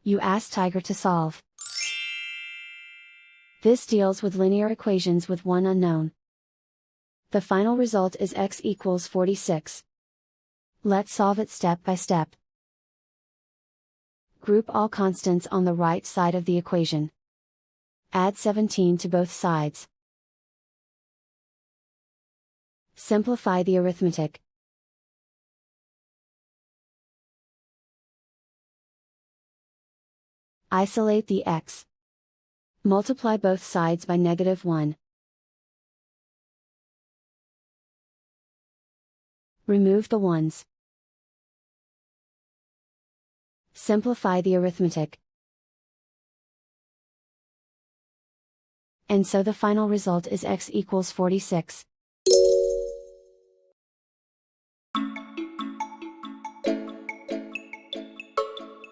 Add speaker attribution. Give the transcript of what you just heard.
Speaker 1: You ask Tiger to solve. This deals with linear equations with one unknown. The final result is x equals 46. Let's solve it step by step. Group all constants on the right side of the equation. Add 17 to both sides. Simplify the arithmetic. Isolate the x. Multiply both sides by -1. Remove the ones. Simplify the arithmetic. And so the final result is x equals 46.